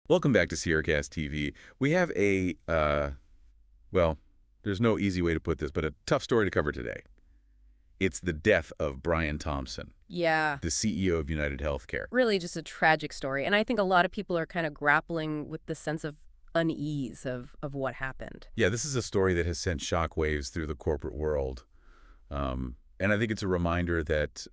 Welcome back to SierraCast TV. We have well, there's no easy way to put this, but a tough story to cover today. It's the death of Brian Thompson, Yeah, the CEO of United Healthcare. really just a tragic story. And I think a lot of people are kind of grappling with the sense of unease of what happened. Yeah, this is a story that has sent shockwaves through the corporate world. And I think it's a reminder that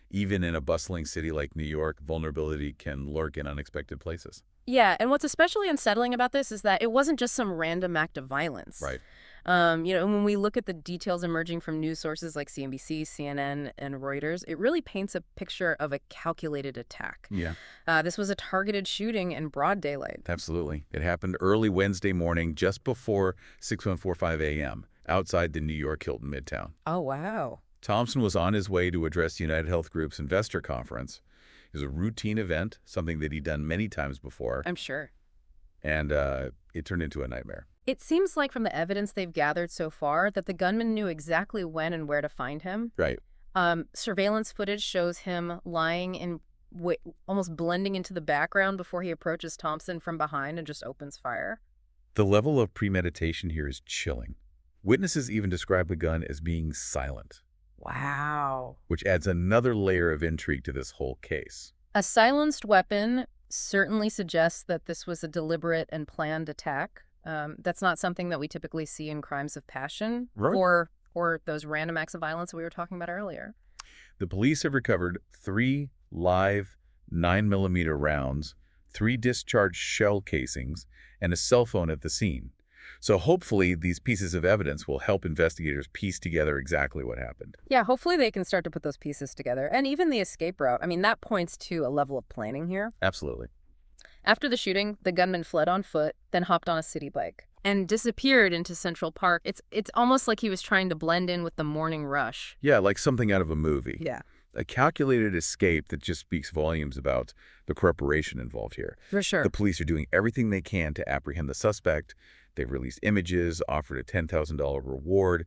even in a bustling city like New York, vulnerability can lurk in unexpected places. Yeah, and what's especially unsettling about this is that it wasn't just some random act of violence. Right. When we look at the details emerging from news sources like CNBC, CNN, and Reuters, it really paints a picture of a calculated attack. Yeah, This was a targeted shooting in broad daylight. absolutely. It happened early Wednesday morning, just before 6145 a.m., outside the New York Hilton Midtown. Oh, wow. Thompson was on his way to address United Health Group's investor conference. It was a routine event, something that he'd done many times before, I'm sure. and it turned into a nightmare. It seems like from the evidence they've gathered so far that the gunman knew exactly when and where to find him. Right. Surveillance footage shows him lying in, almost blending into the background before he approaches Thompson from behind and just opens fire. The level of premeditation here is chilling. Witnesses even describe the gun as being silent, Wow. which adds another layer of intrigue to this whole case. A silenced weapon certainly suggests that this was a deliberate and planned attack. That's not something that we typically see in crimes of passion Right. or those random acts of violence we were talking about earlier. The police have recovered 3 live 9mm rounds, 3 discharged shell casings, and a cell phone at the scene. So hopefully these pieces of evidence will help investigators piece together exactly what happened. Yeah, hopefully they can start to put those pieces together. And even the escape route, I mean, that points to a level of planning here. Absolutely. After the shooting, the gunman fled on foot, then hopped on a city bike and disappeared into Central Park. It's almost like he was trying to blend in with the morning rush. Yeah, like something out of a movie. Yeah, A calculated escape that just speaks volumes about the preparation involved here. for sure. The police are doing everything they can to apprehend the suspect. They've released images, offered a $10,000 reward.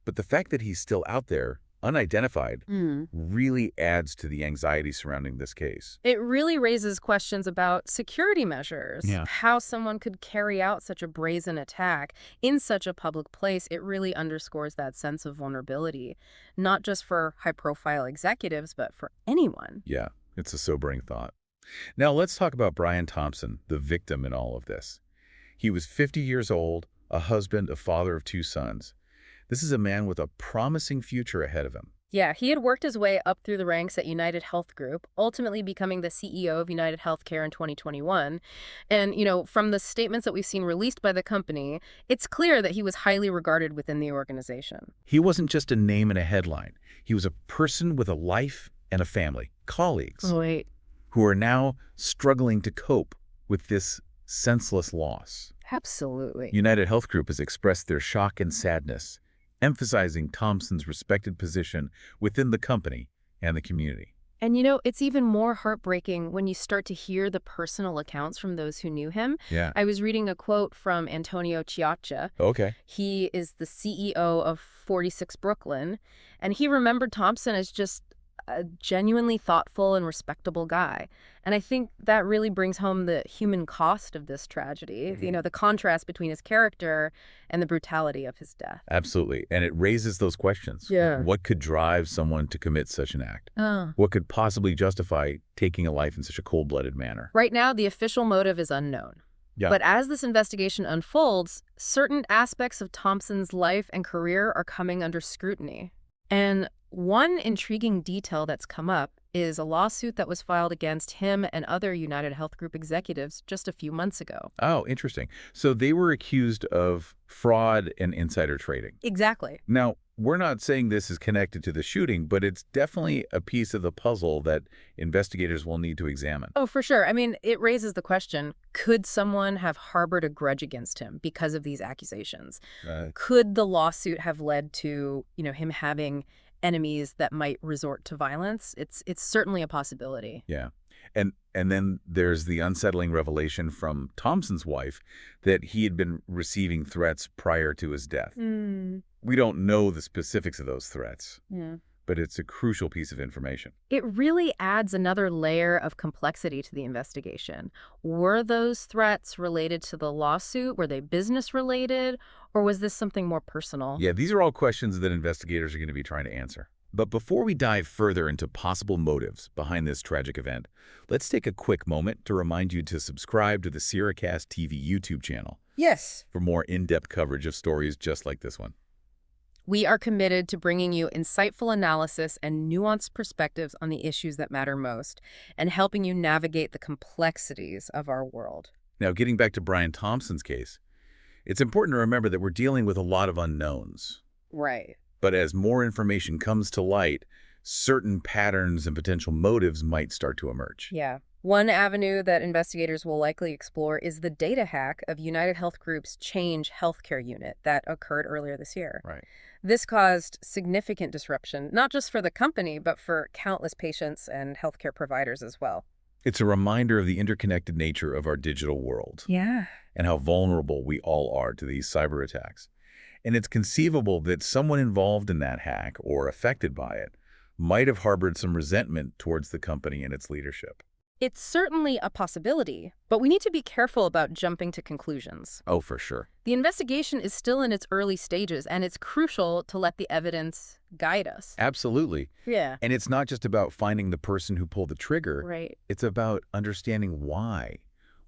But the fact that he's still out there, unidentified, really adds to the anxiety surrounding this case. It really raises questions about security measures. Yeah. How someone could carry out such a brazen attack in such a public place. It really underscores that sense of vulnerability, not just for high-profile executives, but for anyone. Yeah, it's a sobering thought. Now let's talk about Brian Thompson, the victim in all of this. He was 50 years old, a husband, a father of 2 sons. This is a man with a promising future ahead of him. Yeah, he had worked his way up through the ranks at United Health Group, ultimately becoming the CEO of United Healthcare in 2021. And, from the statements that we've seen released by the company, it's clear that he was highly regarded within the organization. He wasn't just a name in a headline. He was a person with a life and a family, colleagues, Wait. who are now struggling to cope with this senseless loss. Absolutely. United Health Group has expressed their shock and sadness, emphasizing Thompson's respected position within the company and the community. And it's even more heartbreaking when you start to hear the personal accounts from those who knew him. Yeah. I was reading a quote from Antonio Chioccia. Okay. He is the CEO of 46 Brooklyn, and he remembered Thompson as just a genuinely thoughtful and respectable guy. And I think that really brings home the human cost of this tragedy, the contrast between his character and the brutality of his death. Absolutely. And it raises those questions. Yeah. What could drive someone to commit such an act? What could possibly justify taking a life in such a cold-blooded manner? Right now, the official motive is unknown. Yeah. But as this investigation unfolds, certain aspects of Thompson's life and career are coming under scrutiny. And one intriguing detail that's come up is a lawsuit that was filed against him and other United Health Group executives just a few months ago. Oh, interesting. So they were accused of fraud and insider trading. Exactly. Now, we're not saying this is connected to the shooting, but it's definitely a piece of the puzzle that investigators will need to examine. Oh, for sure. I mean, it raises the question, could someone have harbored a grudge against him because of these accusations? Could the lawsuit have led to, him having enemies that might resort to violence? It's certainly a possibility. Yeah. And then there's the unsettling revelation from Thompson's wife that he had been receiving threats prior to his death. We don't know the specifics of those threats. Yeah. but it's a crucial piece of information. It really adds another layer of complexity to the investigation. Were those threats related to the lawsuit? Were they business related? Or was this something more personal? Yeah, these are all questions that investigators are going to be trying to answer. But before we dive further into possible motives behind this tragic event, let's take a quick moment to remind you to subscribe to the SierraCast TV YouTube channel. Yes. For more in-depth coverage of stories just like this one. We are committed to bringing you insightful analysis and nuanced perspectives on the issues that matter most, and helping you navigate the complexities of our world. Now, getting back to Brian Thompson's case, it's important to remember that we're dealing with a lot of unknowns. Right. But as more information comes to light, certain patterns and potential motives might start to emerge. Yeah. One avenue that investigators will likely explore is the data hack of United Health Group's Change Healthcare unit that occurred earlier this year. Right. This caused significant disruption, not just for the company, but for countless patients and healthcare providers as well. It's a reminder of the interconnected nature of our digital world. Yeah. And how vulnerable we all are to these cyber attacks. And it's conceivable that someone involved in that hack or affected by it might have harbored some resentment towards the company and its leadership. It's certainly a possibility, but we need to be careful about jumping to conclusions. Oh, for sure. The investigation is still in its early stages, and it's crucial to let the evidence guide us. Absolutely. Yeah. And it's not just about finding the person who pulled the trigger. Right. It's about understanding why.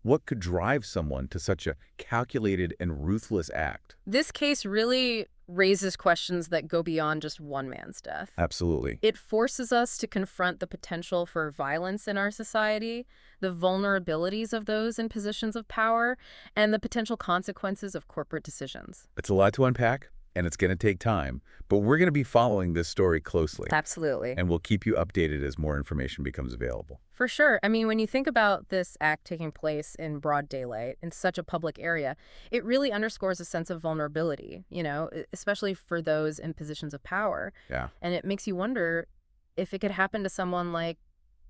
What could drive someone to such a calculated and ruthless act? This case really raises questions that go beyond just one man's death. Absolutely. It forces us to confront the potential for violence in our society, the vulnerabilities of those in positions of power, and the potential consequences of corporate decisions. It's a lot to unpack, and it's going to take time, but we're going to be following this story closely. Absolutely. And we'll keep you updated as more information becomes available. For sure. I mean, when you think about this act taking place in broad daylight in such a public area, it really underscores a sense of vulnerability, especially for those in positions of power. Yeah. And it makes you wonder if it could happen to someone like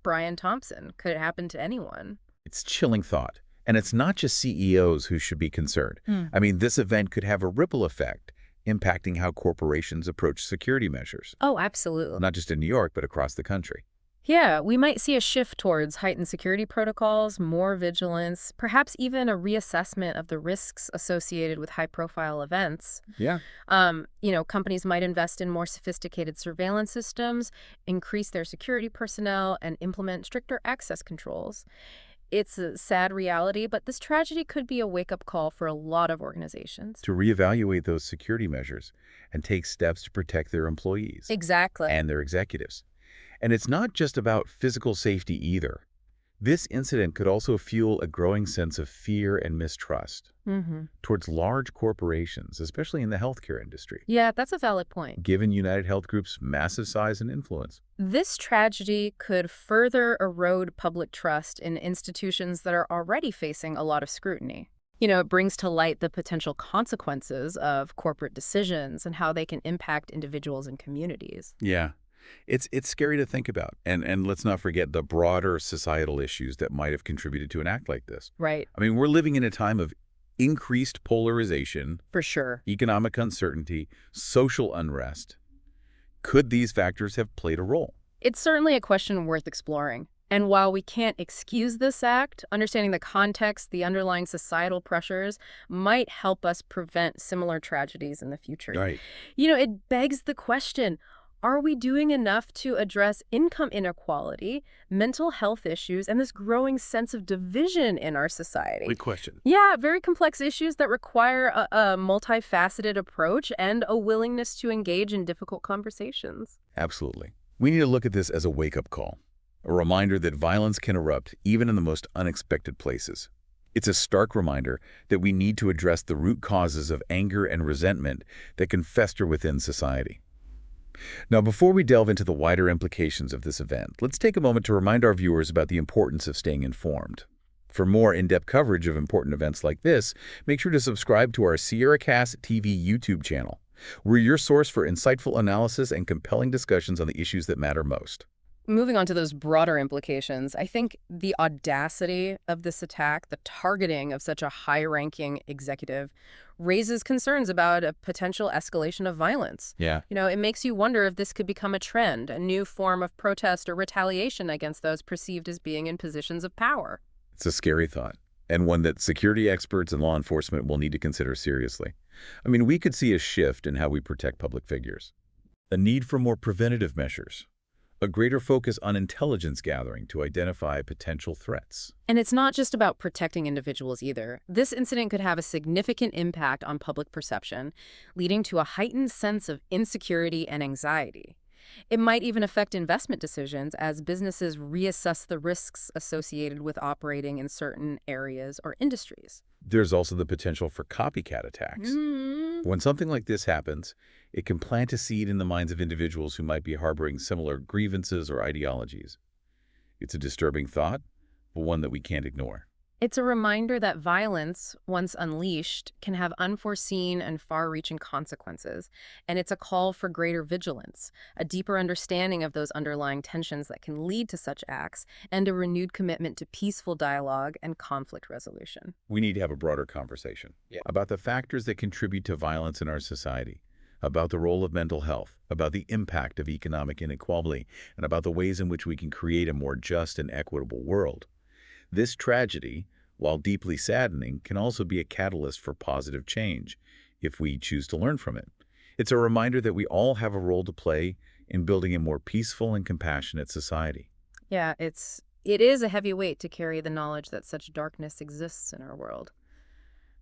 Brian Thompson. Could it happen to anyone? It's chilling thought. And it's not just CEOs who should be concerned. I mean, this event could have a ripple effect, impacting how corporations approach security measures. Oh, absolutely. Not just in New York, but across the country. Yeah, we might see a shift towards heightened security protocols, more vigilance, perhaps even a reassessment of the risks associated with high-profile events. Yeah. Companies might invest in more sophisticated surveillance systems, increase their security personnel, and implement stricter access controls. It's a sad reality, but this tragedy could be a wake-up call for a lot of organizations. To reevaluate those security measures and take steps to protect their employees. Exactly. And their executives. And it's not just about physical safety either. This incident could also fuel a growing sense of fear and mistrust towards large corporations, especially in the healthcare industry. Yeah, that's a valid point. Given United Health Group's massive size and influence. This tragedy could further erode public trust in institutions that are already facing a lot of scrutiny. It brings to light the potential consequences of corporate decisions and how they can impact individuals and communities. Yeah. It's scary to think about. And let's not forget the broader societal issues that might have contributed to an act like this. Right. I mean, we're living in a time of increased polarization, For sure. economic uncertainty, social unrest. Could these factors have played a role? It's certainly a question worth exploring. And while we can't excuse this act, understanding the context, the underlying societal pressures might help us prevent similar tragedies in the future. Right. It begs the question, are we doing enough to address income inequality, mental health issues, and this growing sense of division in our society? Good question. Yeah, very complex issues that require a multifaceted approach and a willingness to engage in difficult conversations. Absolutely. We need to look at this as a wake-up call, a reminder that violence can erupt even in the most unexpected places. It's a stark reminder that we need to address the root causes of anger and resentment that can fester within society. Now, before we delve into the wider implications of this event, let's take a moment to remind our viewers about the importance of staying informed. For more in-depth coverage of important events like this, make sure to subscribe to our SierraCast TV YouTube channel. We're your source for insightful analysis and compelling discussions on the issues that matter most. Moving on to those broader implications, I think the audacity of this attack, the targeting of such a high-ranking executive, raises concerns about a potential escalation of violence. Yeah. It makes you wonder if this could become a trend, a new form of protest or retaliation against those perceived as being in positions of power. It's a scary thought, and one that security experts and law enforcement will need to consider seriously. I mean, we could see a shift in how we protect public figures. A need for more preventative measures. A greater focus on intelligence gathering to identify potential threats. And it's not just about protecting individuals either. This incident could have a significant impact on public perception, leading to a heightened sense of insecurity and anxiety. It might even affect investment decisions as businesses reassess the risks associated with operating in certain areas or industries. There's also the potential for copycat attacks. When something like this happens, it can plant a seed in the minds of individuals who might be harboring similar grievances or ideologies. It's a disturbing thought, but one that we can't ignore. It's a reminder that violence, once unleashed, can have unforeseen and far-reaching consequences, and it's a call for greater vigilance, a deeper understanding of those underlying tensions that can lead to such acts, and a renewed commitment to peaceful dialogue and conflict resolution. We need to have a broader conversation about the factors that contribute to violence in our society, about the role of mental health, about the impact of economic inequality, and about the ways in which we can create a more just and equitable world. This tragedy, while deeply saddening, can also be a catalyst for positive change if we choose to learn from it. It's a reminder that we all have a role to play in building a more peaceful and compassionate society. Yeah, it is a heavy weight to carry the knowledge that such darkness exists in our world.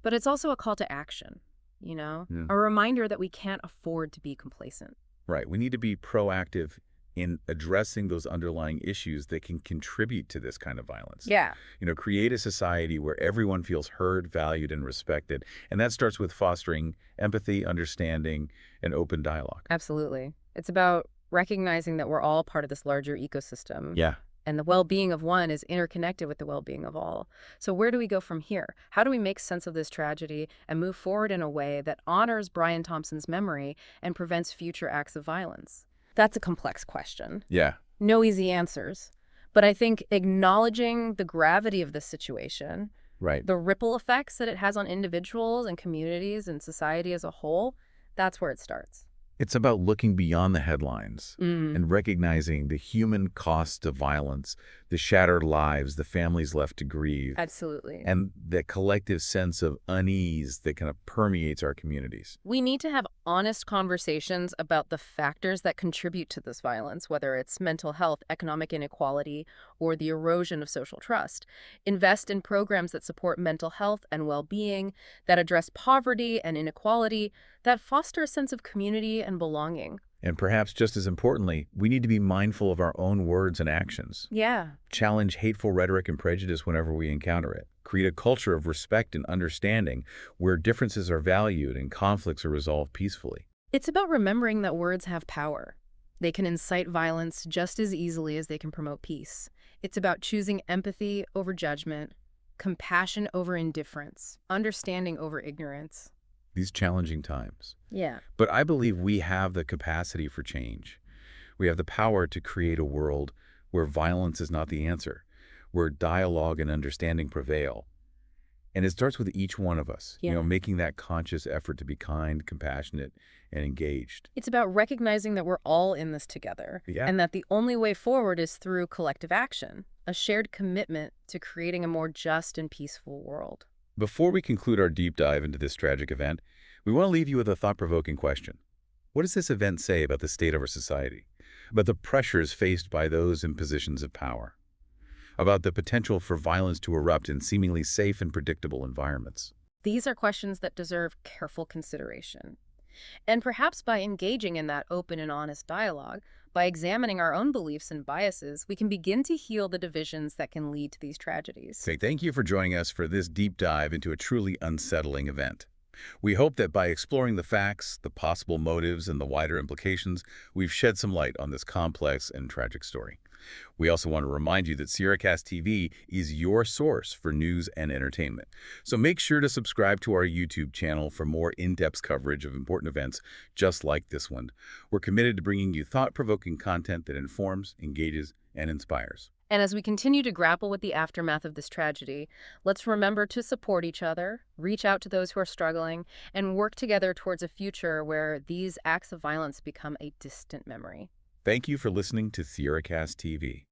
But it's also a call to action, a reminder that we can't afford to be complacent. Right. We need to be proactive in addressing those underlying issues that can contribute to this kind of violence. Yeah. Create a society where everyone feels heard, valued, and respected. And that starts with fostering empathy, understanding, and open dialogue. Absolutely. It's about recognizing that we're all part of this larger ecosystem. Yeah. And the well-being of one is interconnected with the well-being of all. So where do we go from here? How do we make sense of this tragedy and move forward in a way that honors Brian Thompson's memory and prevents future acts of violence? That's a complex question. Yeah. No easy answers. But I think acknowledging the gravity of this situation, Right. the ripple effects that it has on individuals and communities and society as a whole, that's where it starts. It's about looking beyond the headlines and recognizing the human cost of violence, the shattered lives, the families left to grieve, Absolutely. and the collective sense of unease that kind of permeates our communities. We need to have honest conversations about the factors that contribute to this violence, whether it's mental health, economic inequality, or the erosion of social trust. Invest in programs that support mental health and well-being, that address poverty and inequality, that foster a sense of community and belonging. And perhaps just as importantly, we need to be mindful of our own words and actions. Yeah. Challenge hateful rhetoric and prejudice whenever we encounter it. Create a culture of respect and understanding where differences are valued and conflicts are resolved peacefully. It's about remembering that words have power. They can incite violence just as easily as they can promote peace. It's about choosing empathy over judgment, compassion over indifference, understanding over ignorance. These challenging times. Yeah. But I believe we have the capacity for change. We have the power to create a world where violence is not the answer, where dialogue and understanding prevail. And it starts with each one of us, making that conscious effort to be kind, compassionate, and engaged. It's about recognizing that we're all in this together, and that the only way forward is through collective action, a shared commitment to creating a more just and peaceful world. Before we conclude our deep dive into this tragic event, we want to leave you with a thought-provoking question. What does this event say about the state of our society? About the pressures faced by those in positions of power? About the potential for violence to erupt in seemingly safe and predictable environments? These are questions that deserve careful consideration. And perhaps by engaging in that open and honest dialogue, by examining our own beliefs and biases, we can begin to heal the divisions that can lead to these tragedies. Say thank you for joining us for this deep dive into a truly unsettling event. We hope that by exploring the facts, the possible motives, and the wider implications, we've shed some light on this complex and tragic story. We also want to remind you that SierraCast TV is your source for news and entertainment. So make sure to subscribe to our YouTube channel for more in-depth coverage of important events just like this one. We're committed to bringing you thought-provoking content that informs, engages, and inspires. And as we continue to grapple with the aftermath of this tragedy, let's remember to support each other, reach out to those who are struggling, and work together towards a future where these acts of violence become a distant memory. Thank you for listening to SierraCast TV.